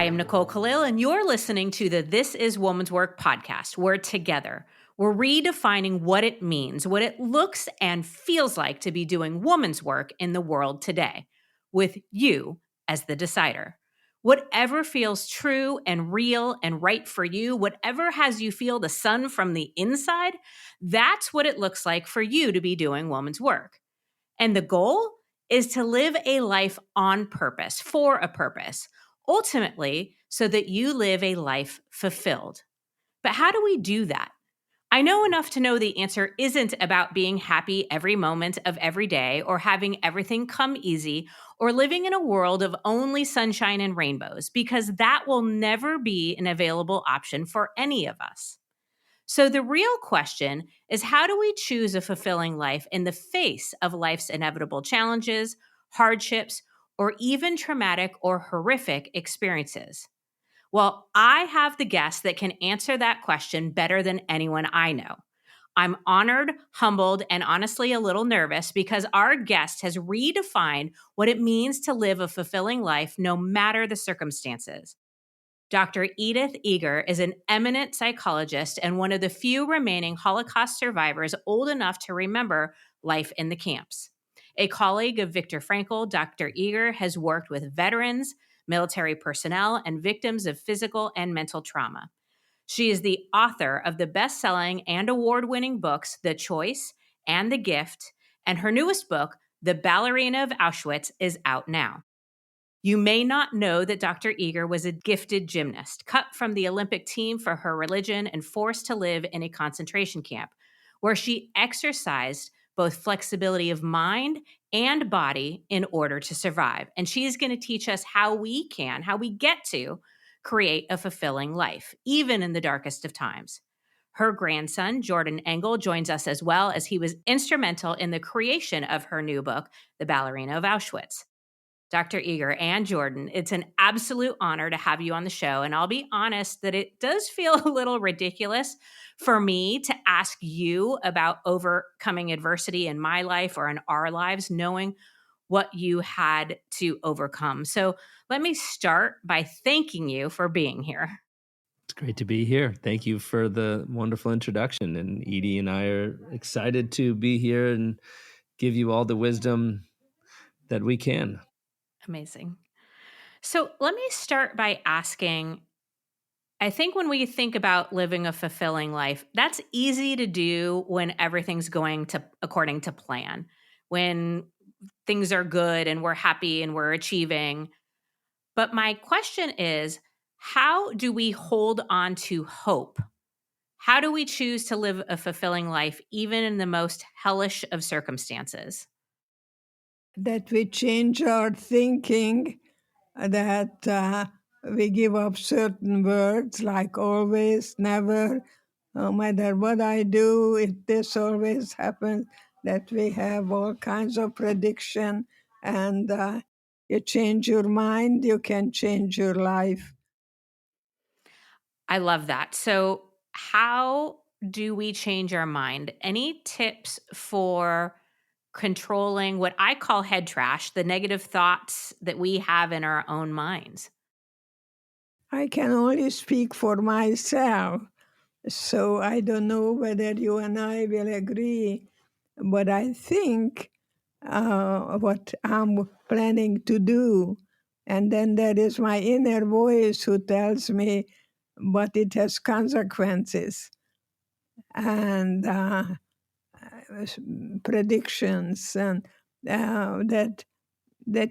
I am Nicole Khalil, and you're listening to the This Is Woman's Work podcast. We're together. We're redefining what it means, what it looks and feels like to be doing woman's work in the world today, with you as the decider. Whatever feels true and real and right for you, whatever has you feel the sun from the inside, that's what it looks like for you to be doing woman's work. And the goal is to live a life on purpose, for a purpose, ultimately, so that you live a life fulfilled. But how do we do that? I know enough to know the answer isn't about being happy every moment of every day or having everything come easy or living in a world of only sunshine and rainbows, because that will never be an available option for any of us. So the real question is, how do we choose a fulfilling life in the face of life's inevitable challenges, hardships, or even traumatic or horrific experiences? Well, I have the guest that can answer that question better than anyone I know. I'm honored, humbled, and honestly a little nervous because our guest has redefined what it means to live a fulfilling life no matter the circumstances. Dr. Edith Eger is an eminent psychologist and one of the few remaining Holocaust survivors old enough to remember life in the camps. A colleague of Viktor Frankl, Dr. Eger has worked with veterans, military personnel, and victims of physical and mental trauma. She is the author of the best-selling and award-winning books The Choice and The Gift, and her newest book, The Ballerina of Auschwitz, is out now. You may not know that Dr. Eger was a gifted gymnast, cut from the Olympic team for her religion and forced to live in a concentration camp, where she exercised both flexibility of mind and body in order to survive. And she is going to teach us how we get to create a fulfilling life, even in the darkest of times. Her grandson, Jordan Engel, joins us as well, as he was instrumental in the creation of her new book, The Ballerina of Auschwitz. Dr. Eger and Jordan, it's an absolute honor to have you on the show. And I'll be honest that it does feel a little ridiculous for me to ask you about overcoming adversity in my life or in our lives, knowing what you had to overcome. So let me start by thanking you for being here. It's great to be here. Thank you for the wonderful introduction. And Edie and I are excited to be here and give you all the wisdom that we can. Amazing. So let me start by asking, I think when we think about living a fulfilling life, that's easy to do when everything's going to according to plan, when things are good and we're happy and we're achieving. But my question is, how do we hold on to hope? How do we choose to live a fulfilling life, even in the most hellish of circumstances? That we change our thinking, that we give up certain words like always, never, no matter what I do, this always happens, that we have all kinds of prediction, and you change your mind, you can change your life. I love that. So, how do we change our mind? Any tips for controlling what I call head trash, the negative thoughts that we have in our own minds? I can only speak for myself, so I don't know whether you and I will agree, but I think what I'm planning to do. And then there is my inner voice who tells me, but it has consequences and predictions, and that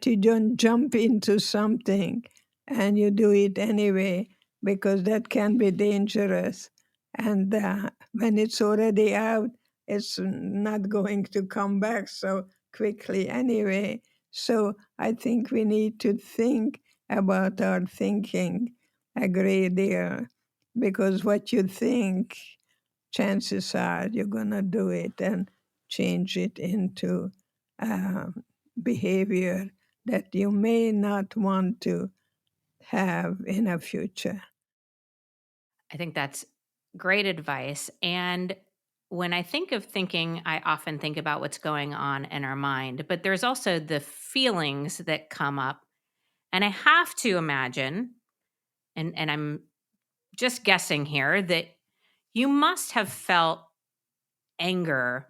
you don't jump into something and you do it anyway, because that can be dangerous. And when it's already out, it's not going to come back so quickly anyway. So I think we need to think about our thinking a great deal, because what you think, chances are you're going to do it and change it into behavior that you may not want to have in a future. I think that's great advice. And when I think of thinking, I often think about what's going on in our mind, but there's also the feelings that come up. And I have to imagine and I'm just guessing here, that you must have felt anger,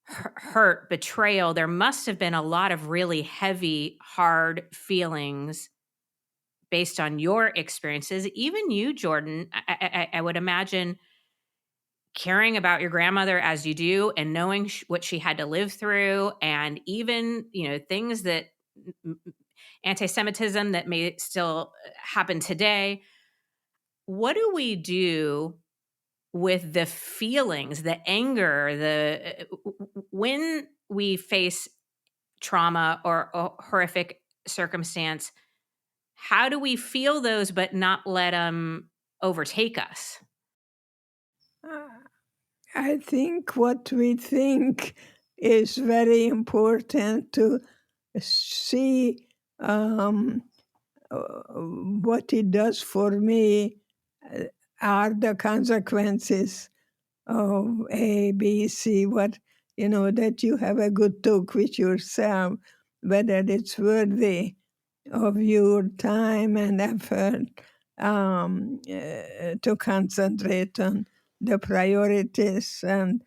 hurt, betrayal. There must have been a lot of really heavy, hard feelings based on your experiences. Even you, Jordan, I would imagine caring about your grandmother as you do and knowing what she had to live through, and even, things that anti-Semitism that may still happen today. What do we do with the feelings, the anger, when we face trauma or a horrific circumstance? How do we feel those but not let them overtake us? Uh, I think what we think is very important to see what it does for me uh, are the consequences of A, B, C, that you have a good talk with yourself, whether it's worthy of your time and effort to concentrate on the priorities and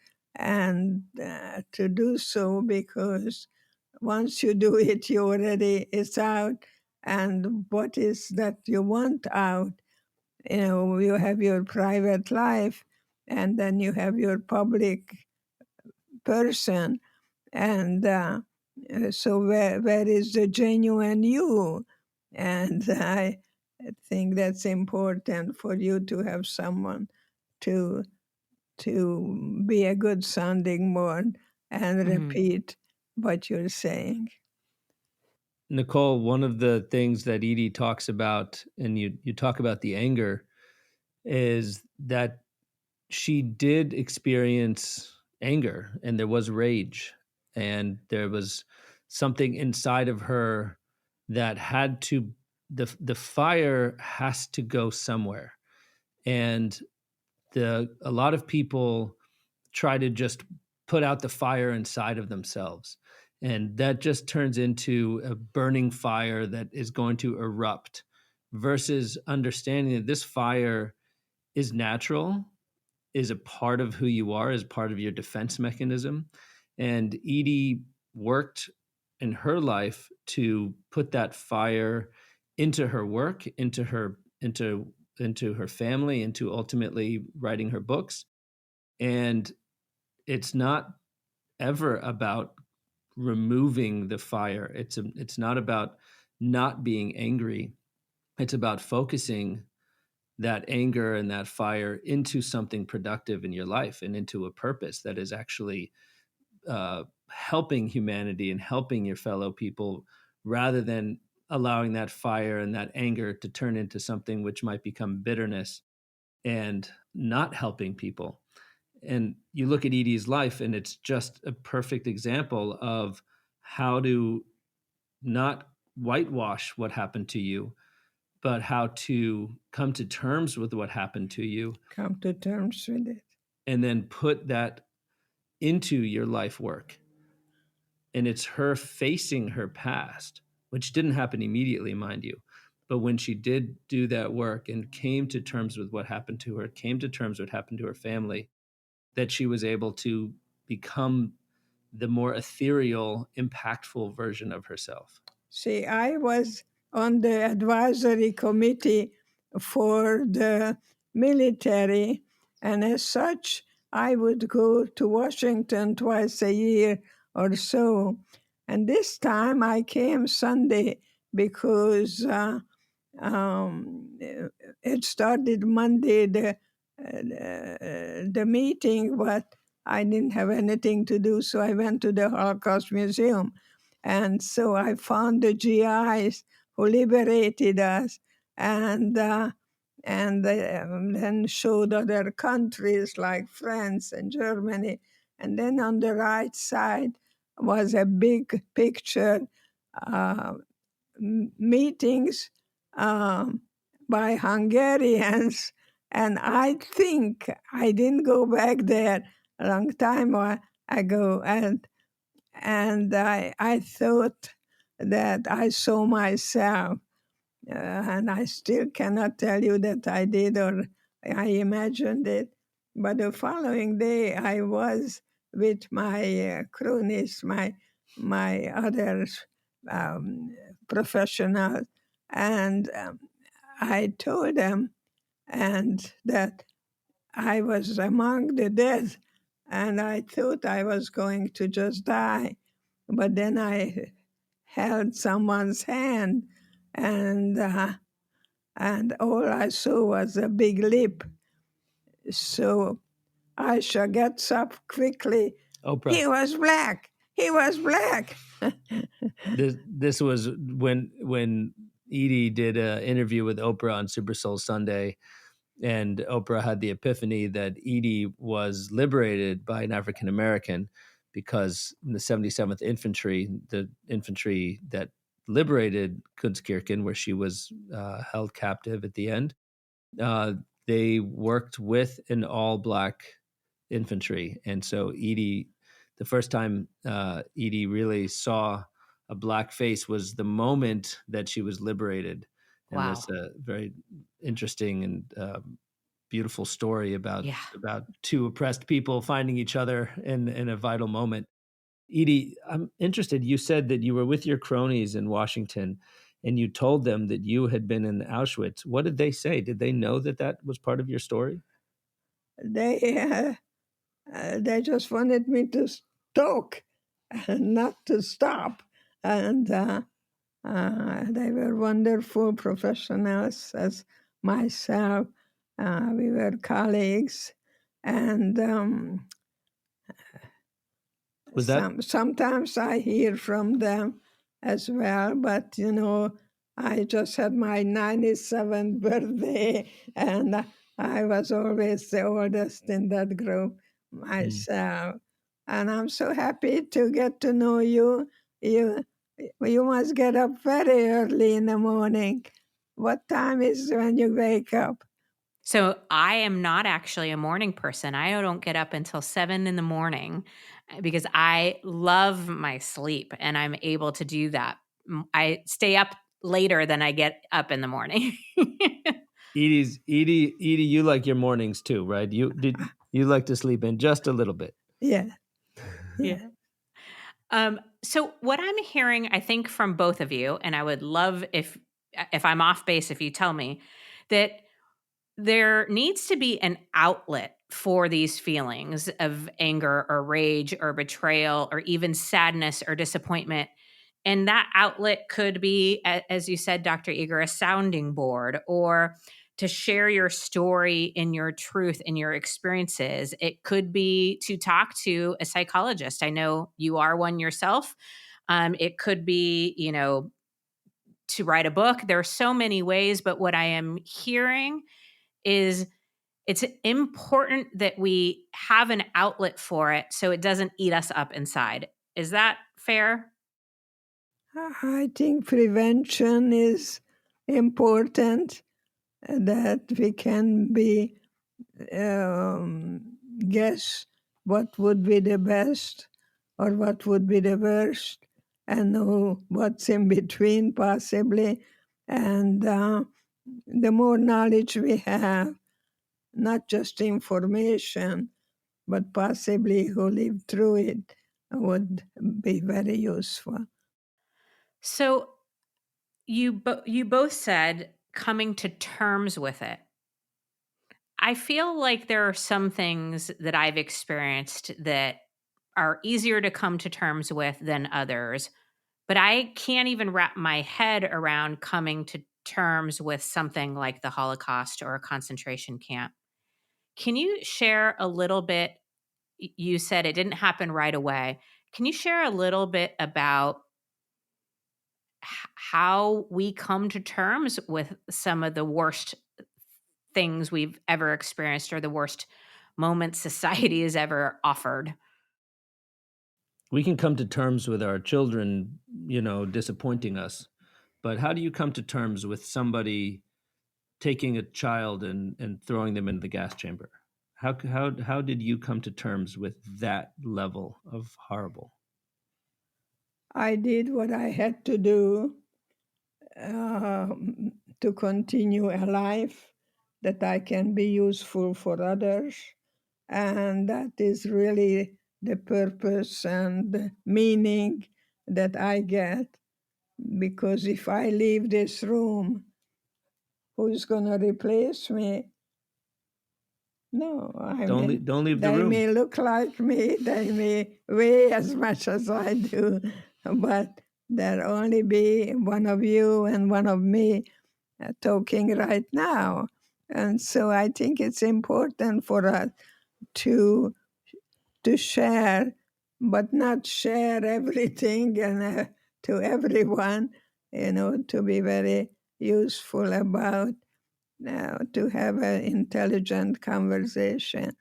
to do so, because once you do it, you already it's out. And what is that you want out? You have your private life, and then you have your public person. And so where is the genuine you? And I think that's important for you to have someone to be a good sounding board and Mhm. repeat what you're saying. Nicole, one of the things that Edie talks about, and you talk about the anger, is that she did experience anger and there was rage and there was something inside of her that had to the fire has to go somewhere. And a lot of people try to just put out the fire inside of themselves, and that just turns into a burning fire that is going to erupt, versus understanding that this fire is natural, is a part of who you are, is part of your defense mechanism. And Edie worked in her life to put that fire into her work, into her family, into ultimately writing her books. And it's not ever about removing the fire. It's not about not being angry. It's about focusing that anger and that fire into something productive in your life and into a purpose that is actually helping humanity and helping your fellow people, rather than allowing that fire and that anger to turn into something which might become bitterness and not helping people. And you look at Edie's life, and it's just a perfect example of how to not whitewash what happened to you, but how to come to terms with what happened to you Come to terms with it. and then put that into your life work. And it's her facing her past, which didn't happen immediately, mind you. But when she did do that work and came to terms with what happened to her, came to terms with what happened to her family, that she was able to become the more ethereal, impactful version of herself. See, I was on the advisory committee for the military, and as such, I would go to Washington twice a year or so. And this time I came Sunday because it started Monday, the meeting, but I didn't have anything to do, so I went to the Holocaust Museum. And so I found the GIs who liberated us, and then showed other countries like France and Germany. And then on the right side was a big picture, uh, meetings um, by Hungarians. And I think I didn't go back there a long time ago. And I thought that I saw myself And I still cannot tell you that I did or I imagined it. But the following day, I was with my cronies, my other um, professionals, and I told them and that I was among the dead, and I thought I was going to just die. But then I held someone's hand, and all I saw was a big lip. So Aisha gets up quickly. Oprah. He was black. He was black. This was when Edie did an interview with Oprah on Super Soul Sunday, and Oprah had the epiphany that Edie was liberated by an African American because in the 77th Infantry, the infantry that liberated Kunskirchen, where she was held captive at the end, uh, they worked with an all-black infantry, and so Edie, the first time Edie really saw a black face was the moment that she was liberated, and Wow. there's a very interesting and beautiful story about two oppressed people finding each other in a vital moment. Edie, I'm interested. You said that you were with your cronies in Washington and you told them that you had been in Auschwitz. What did they say? Did they know that that was part of your story? They just wanted me to talk and not to stop. And they were wonderful professionals as myself. We were colleagues. And Was that sometimes I hear from them as well, but I just had my 97th birthday, and I was always the oldest in that group myself. And I'm so happy to get to know you. You must get up very early in the morning. What time is when you wake up? So I am not actually a morning person. I don't get up until 7 in the morning because I love my sleep and I'm able to do that. I stay up later than I get up in the morning. Edie, you like your mornings too, right? You like to sleep in just a little bit. Yeah. Yeah. So what I'm hearing, I think, from both of you, and I would love if I'm off base, if you tell me that there needs to be an outlet for these feelings of anger or rage or betrayal or even sadness or disappointment. And that outlet could be, as you said, Dr. Eger, a sounding board, or to share your story in your truth and your experiences. It could be to talk to a psychologist. I know you are one yourself. It could be, to write a book. There are so many ways, but what I am hearing is it's important that we have an outlet for it so it doesn't eat us up inside. Is that fair? I think prevention is important, that we can guess what would be the best or what would be the worst, and know what's in between possibly. And the more knowledge we have, not just information, but possibly who lived through it, would be very useful. So you both said coming to terms with it. I feel like there are some things that I've experienced that are easier to come to terms with than others, but I can't even wrap my head around coming to terms with something like the Holocaust or a concentration camp. Can you share a little bit? You said it didn't happen right away. Can you share a little bit about how we come to terms with some of the worst things we've ever experienced or the worst moments society has ever offered? We can come to terms with our children, disappointing us. But how do you come to terms with somebody taking a child and throwing them into the gas chamber? How did you come to terms with that level of horrible? I did what I had to do. to continue a life, that I can be useful for others. And that is really the purpose and the meaning that I get. Because if I leave this room, who's going to replace me? No, I mean, Don't leave the they room. may look like me, they may weigh as much as I do, but there'll only be one of you and one of me talking right now. And so I think it's important for us to share, but not share everything and to everyone, to be very useful about to have an intelligent conversation.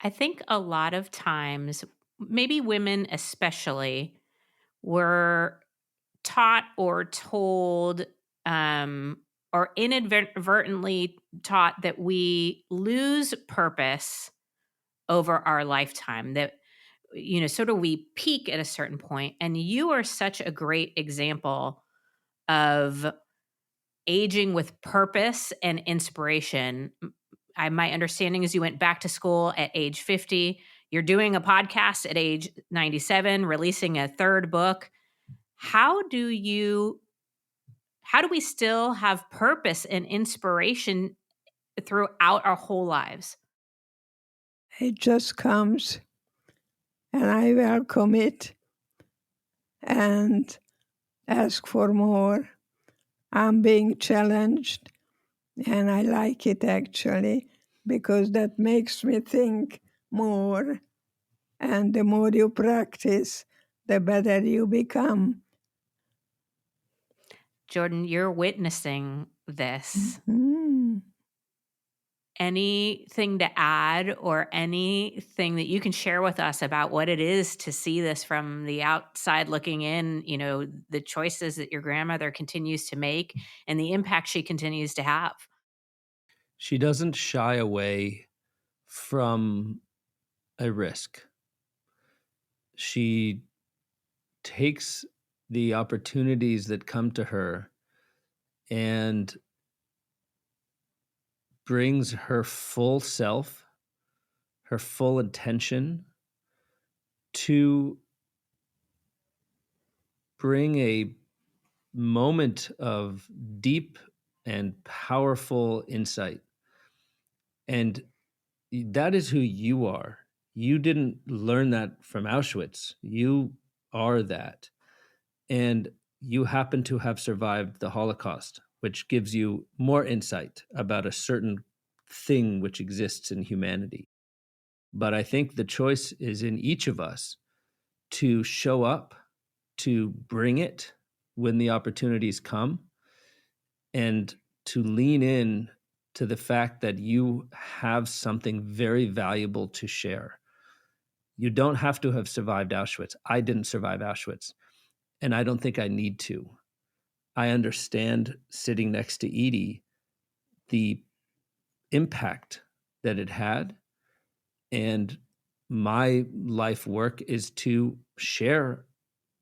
I think a lot of times, maybe women especially, were taught or told or inadvertently taught that we lose purpose over our lifetime, that sort of we peak at a certain point. And you are such a great example of aging with purpose and inspiration. My understanding is you went back to school at age 50. You're doing a podcast at age 97, releasing a third book. How do we still have purpose and inspiration throughout our whole lives? It just comes, and I welcome it and ask for more. I'm being challenged, and I like it actually, because that makes me think more. And the more you practice, the better you become. Jordan, you're witnessing this. Mm. Anything to add or anything that you can share with us about what it is to see this from the outside looking in, the choices that your grandmother continues to make and the impact she continues to have? She doesn't shy away from a risk. She takes the opportunities that come to her and brings her full self, her full attention to bring a moment of deep and powerful insight. And that is who you are. You didn't learn that from Auschwitz. You are that. And you happen to have survived the Holocaust, which gives you more insight about a certain thing which exists in humanity. But I think the choice is in each of us to show up, to bring it when the opportunities come, and to lean in to the fact that you have something very valuable to share. You don't have to have survived Auschwitz. I didn't survive Auschwitz, and I don't think I need to. I understand, sitting next to Edie, the impact that it had. And my life work is to share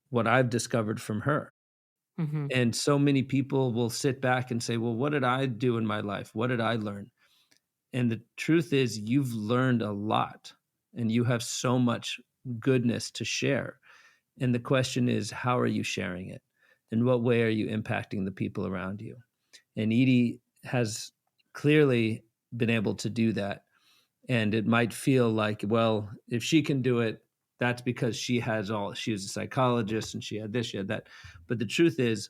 what I've discovered from her. Mm-hmm. And so many people will sit back and say, well, what did I do in my life? What did I learn? And the truth is, you've learned a lot and you have so much goodness to share. And the question is, how are you sharing it? In what way are you impacting the people around you? And Edie has clearly been able to do that. And it might feel like, well, if she can do it, that's because she was a psychologist and she had this, she had that. But the truth is,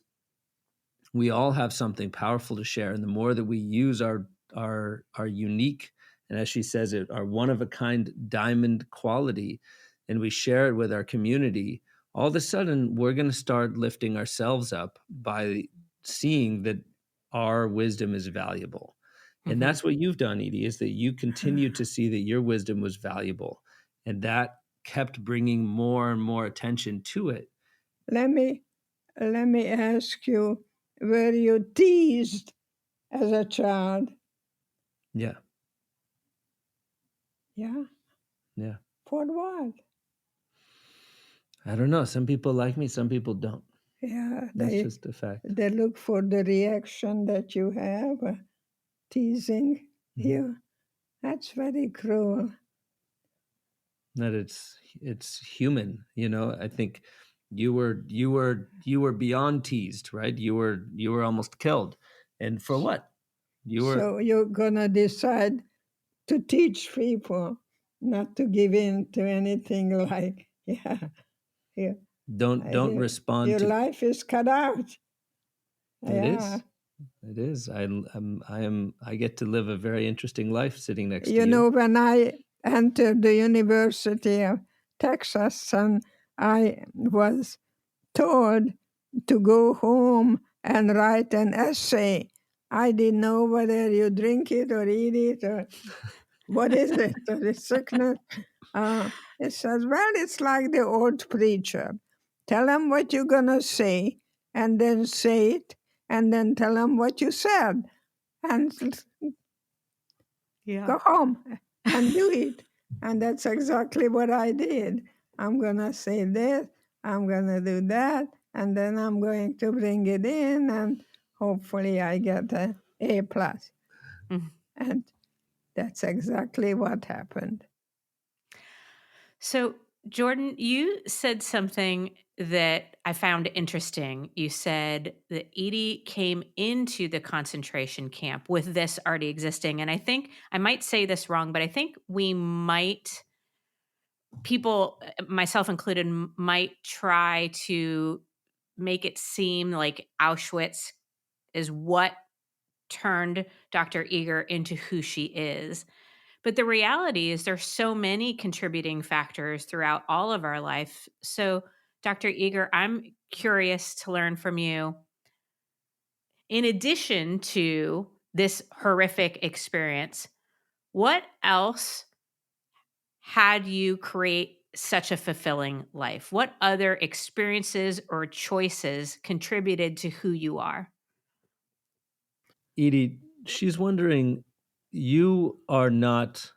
we all have something powerful to share. And the more that we use our unique, and as she says it, our one of a kind diamond quality, and we share it with our community, all of a sudden we're going to start lifting ourselves up by seeing that our wisdom is valuable. And that's what you've done, Edie, is that you continue to see that your wisdom was valuable. And that kept bringing more and more attention to it. Let me ask you, were you teased as a child? Yeah. Yeah. Yeah. For what? I don't know. Some people like me, some people don't. Yeah, That's just a fact. they look for the reaction that you have, teasing you. That's very cruel. That it's human, you know. I think you were beyond teased, right? You were almost killed. And for what? So you're gonna decide to teach people not to give in to anything like, yeah, don't respond your to life is cut out. It is. I get to live a very interesting life sitting next to You you. know, when I entered the University of Texas and I was told to go home and write an essay, I didn't know whether you drink it or eat it or what is it, or the sickness. It says, well, it's like the old preacher. Tell them what you're going to say, and then say it, and then tell them what you said, and go home and do it. And that's exactly what I did. I'm going to say this, I'm going to do that, and then I'm going to bring it in, and hopefully I get an A+. Mhm. And that's exactly what happened. So, Jordan, you said something that I found interesting. You said that Edie came into the concentration camp with this already existing. And I think I might say this wrong, but I think people, myself included, might try to make it seem like Auschwitz is what turned Dr. Eger into who she is. But the reality is there's so many contributing factors throughout all of our life. So, Dr. Eger, I'm curious to learn from you. In addition to this horrific experience, what else had you create such a fulfilling life? What other experiences or choices contributed to who you are? Edie, she's wondering, you are not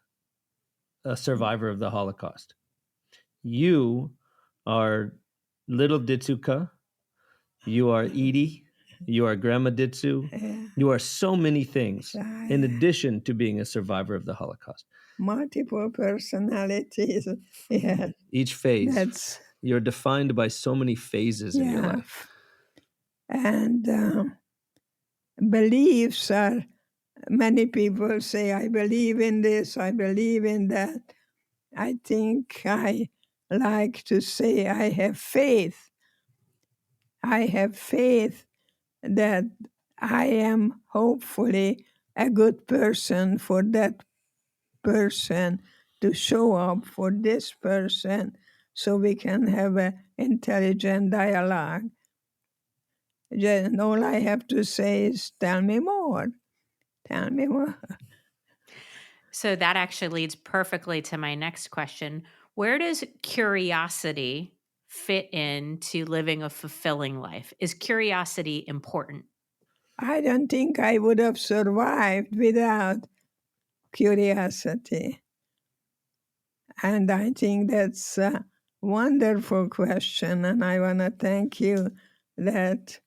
a survivor of the Holocaust. You are little Ditsuka. You are Edie. You are Grandma Ditsu. You are so many things in addition to being a survivor of the Holocaust. Multiple personalities. Yeah. Each phase. You're defined by so many phases in your life. And beliefs are, many people say, I believe in this, I believe in that. I think I like to say I have faith. I have faith that I am hopefully a good person for that person to show up for this person so we can have an intelligent dialogue. And all I have to say is, tell me more. Tell me more. So that actually leads perfectly to my next question. Where does curiosity fit into living a fulfilling life? Is curiosity important? I don't think I would have survived without curiosity. And I think that's a wonderful question. And I want to thank you that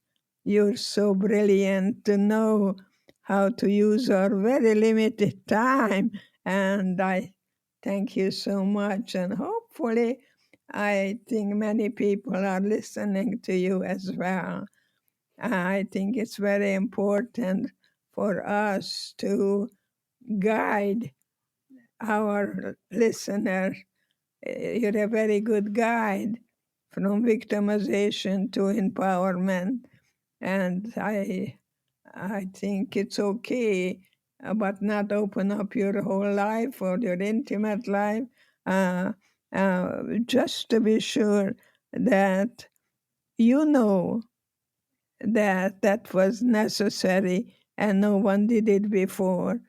you're so brilliant to know how to use our very limited time. And I thank you so much. And hopefully, I think many people are listening to you as well. I think it's very important for us to guide our listeners. You're a very good guide from victimization to empowerment. And I think it's okay, but not open up your whole life or your intimate life, uh, just to be sure that you know that that was necessary and no one did it before.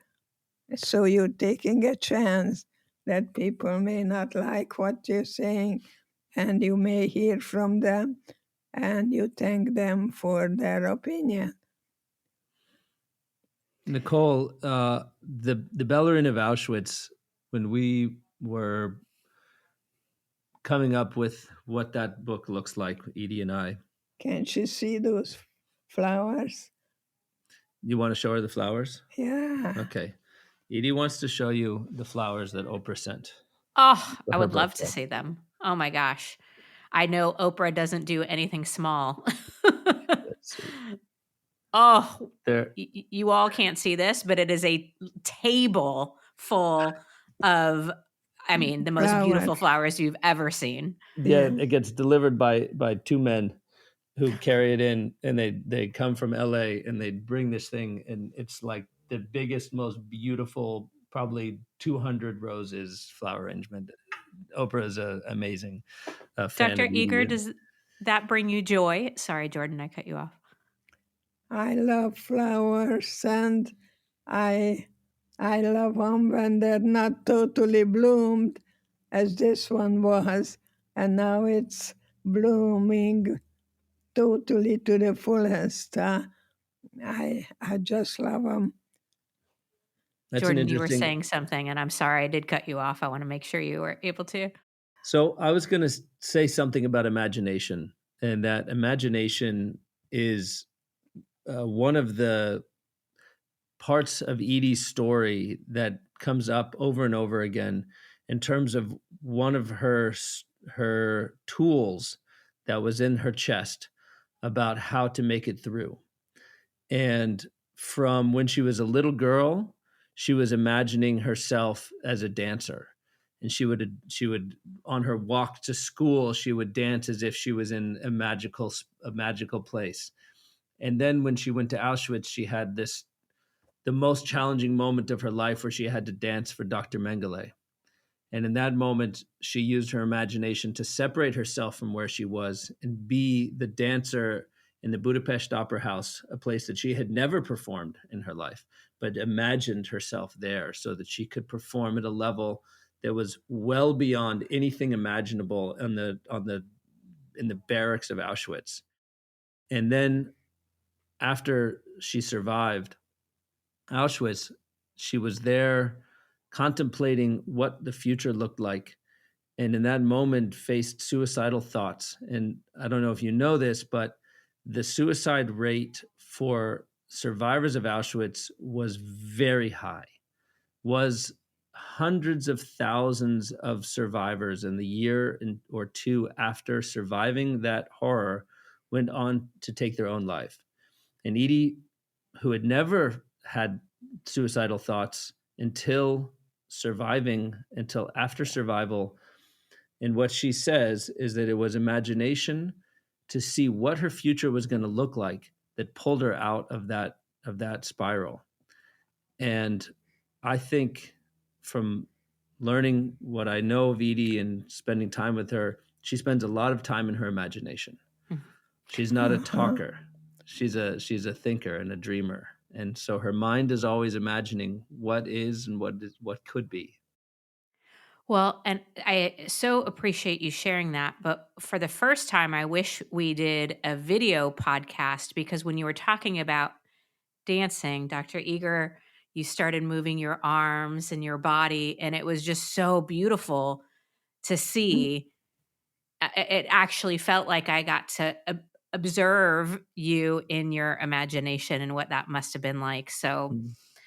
So you're taking a chance that people may not like what you're saying, and you may hear from them, and you thank them for their opinion. Nicole, the ballerina of Auschwitz, when we were coming up with what that book looks like, Edie and I. Can she see those flowers? You want to show her the flowers? Yeah. Okay. Edie wants to show you the flowers that Oprah sent Oh, for I her would love to birthday. see them. Oh my gosh. I know Oprah doesn't do anything small. Let's see. Oh, There, you all can't see this, but it is a table full of, I mean, the most beautiful flowers you've ever seen. yeah, Yeah. it gets delivered by two men who carry it in, and they come from LA, and they bring this thing, and it's like the biggest, most beautiful, probably 200 roses flower arrangement. Oprah is a amazing fan Dr. of Eger, Edie. does that bring you joy? Sorry, Jordan, I cut you off. I love flowers, and I love them when they're not totally bloomed, as this one was, and now it's blooming totally to the fullest. I just love them. That's an Jordan, you were interesting. saying something, and I'm sorry I did cut you off. I want to make sure you were able to. So I was going to say something about imagination, and that imagination is one of the parts of Edie's story that comes up over and over again in terms of one of her tools that was in her chest about how to make it through. And from when she was a little girl, she was imagining herself as a dancer. And she would on her walk to school, she would dance as if she was in a magical place. And then when she went to Auschwitz, she had the most challenging moment of her life where she had to dance for Dr. Mengele. And in that moment, she used her imagination to separate herself from where she was and be the dancer in the Budapest Opera House, a place that she had never performed in her life, but imagined herself there so that she could perform at a level that was well beyond anything imaginable in the barracks of Auschwitz. And then after she survived Auschwitz, she was there contemplating what the future looked like. And in that moment, faced suicidal thoughts. And I don't know if you know this, but the suicide rate for survivors of Auschwitz was very high, was hundreds of thousands of survivors in the year or two after surviving that horror went on to take their own life. And Edie, who had never had suicidal thoughts until after survival, and what she says is that it was imagination to see what her future was going to look like that pulled her out of that spiral. And I think from learning what I know of Edie and spending time with her, she spends a lot of time in her imagination. She's not a talker. She's a thinker and a dreamer. And so her mind is always imagining what is and what could be. Well, and I so appreciate you sharing that. But for the first time, I wish we did a video podcast, because when you were talking about dancing, Dr. Eger, you started moving your arms and your body, and it was just so beautiful to see. It actually felt like I got to observe you in your imagination and what that must have been like. So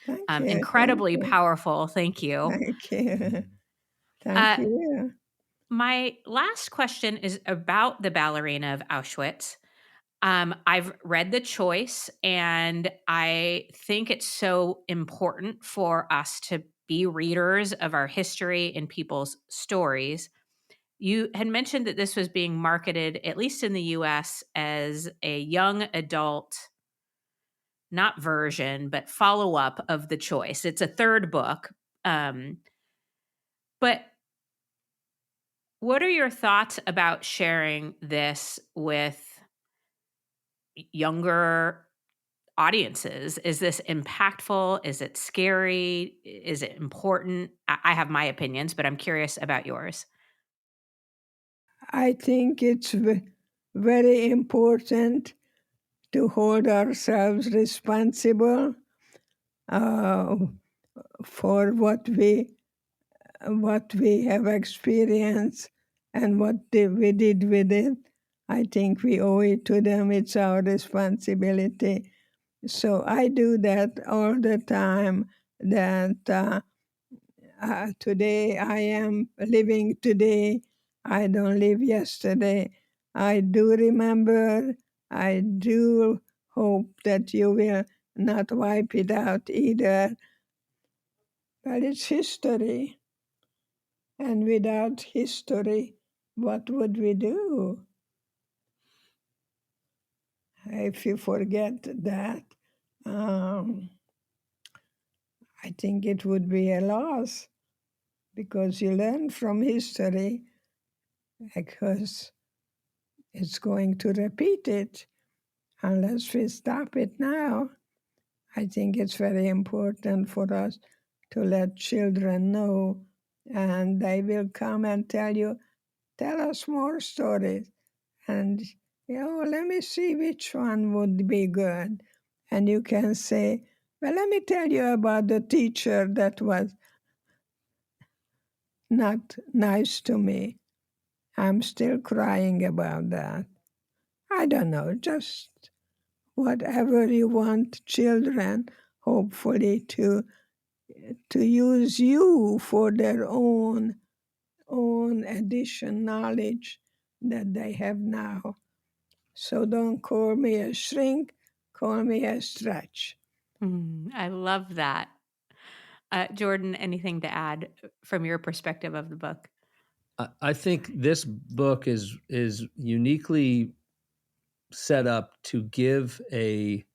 Thank you. incredibly Thank you. powerful. Thank you. Thank you. Thank you. My last question is about the ballerina of Auschwitz. I've read The Choice, and I think it's so important for us to be readers of our history and people's stories. You had mentioned that this was being marketed, at least in the US, as a young adult, not version, but follow up of The Choice. It's a third book. But what are your thoughts about sharing this with younger audiences? Is this impactful? Is it scary? Is it important? I have my opinions, but I'm curious about yours. I think it's very important to hold ourselves responsible for what we have experienced And what we did with it, I think we owe it to them. It's our responsibility. So I do that all the time, that today I am living today. I don't live yesterday. I do remember. I do hope that you will not wipe it out either. But it's history. And without history, what would we do? If you forget that, um, I think it would be a loss, because you learn from history, because it's going to repeat it unless we stop it now. I think it's very important for us to let children know, and they will come and tell us more stories. And, let me see which one would be good. And you can say, well, let me tell you about the teacher that was not nice to me. I'm still crying about that. I don't know, just whatever you want children, hopefully, to use you for their own addition knowledge that they have now. So don't call me a shrink, call me a stretch. I love that. Jordan, anything to add from your perspective of the book? I think this book is uniquely set up to give a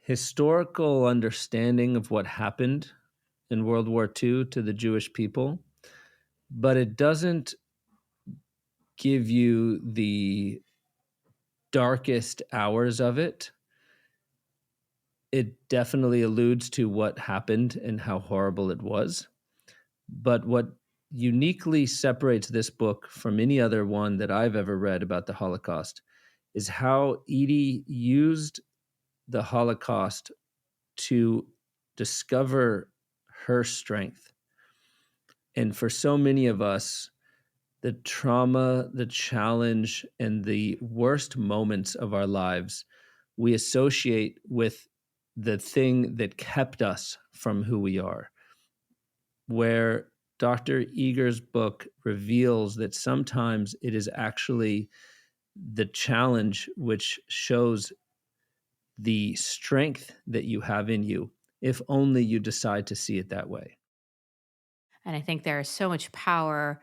historical understanding of what happened in World War II to the Jewish people, but it doesn't give you the darkest hours of it. It definitely alludes to what happened and how horrible it was. But what uniquely separates this book from any other one that I've ever read about the Holocaust is how Edie used the Holocaust to discover her strength. And for so many of us, the trauma, the challenge, and the worst moments of our lives, we associate with the thing that kept us from who we are. Where Dr. Eger's book reveals that sometimes it is actually the challenge which shows the strength that you have in you, if only you decide to see it that way. And I think there is so much power,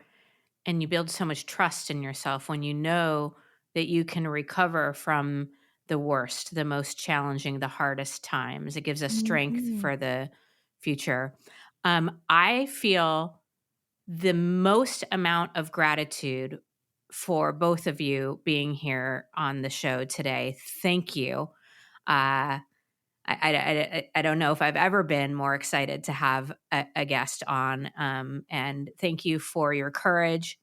and you build so much trust in yourself when you know that you can recover from the worst, the most challenging, the hardest times. It gives us strength Mhm. for the future. I feel the most amount of gratitude for both of you being here on the show today. Thank you. I don't know if I've ever been more excited to have a guest on. And thank you for your courage,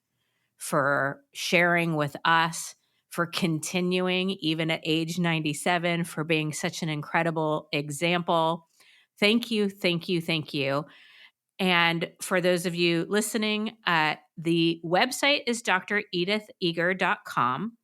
for sharing with us, for continuing even at age 97, for being such an incredible example. Thank you, thank you, thank you. And for those of you listening, the website is drediteger.com.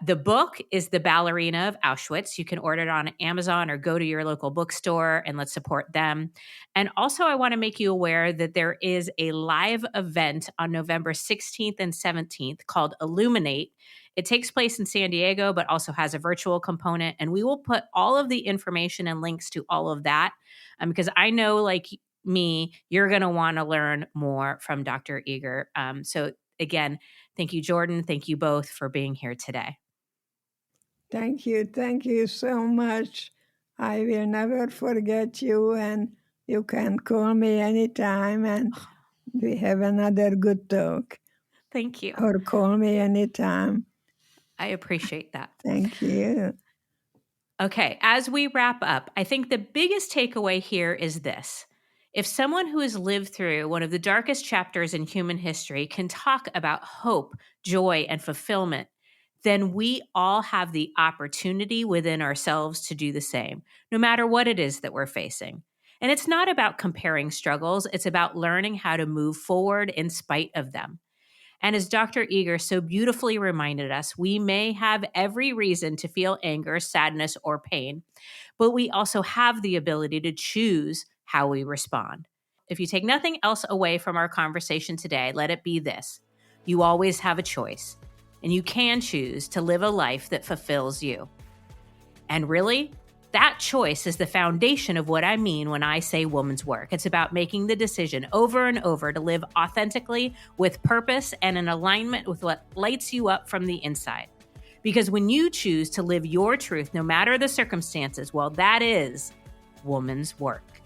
The book is The Ballerina of Auschwitz. You can order it on Amazon or go to your local bookstore, and let's support them. And also, I want to make you aware that there is a live event on November 16th and 17th called Illuminate. It takes place in San Diego, but also has a virtual component. And we will put all of the information and links to all of that, because I know, like me, you're going to want to learn more from Dr. Eger. So again, thank you, Jordan. Thank you both for being here today. Thank you. Thank you so much. I will never forget you, and you can call me anytime, and we have another good talk. Thank you. Or call me anytime. I appreciate that. Thank you. Okay, as we wrap up, I think the biggest takeaway here is this. If someone who has lived through one of the darkest chapters in human history can talk about hope, joy, and fulfillment, then we all have the opportunity within ourselves to do the same, no matter what it is that we're facing. And it's not about comparing struggles, it's about learning how to move forward in spite of them. And as Dr. Eger so beautifully reminded us, we may have every reason to feel anger, sadness, or pain, but we also have the ability to choose how we respond. If you take nothing else away from our conversation today, let it be this: you always have a choice, and you can choose to live a life that fulfills you. And really, that choice is the foundation of what I mean when I say woman's work. It's about making the decision over and over to live authentically, with purpose, and in alignment with what lights you up from the inside. Because when you choose to live your truth, no matter the circumstances, well, that is woman's work.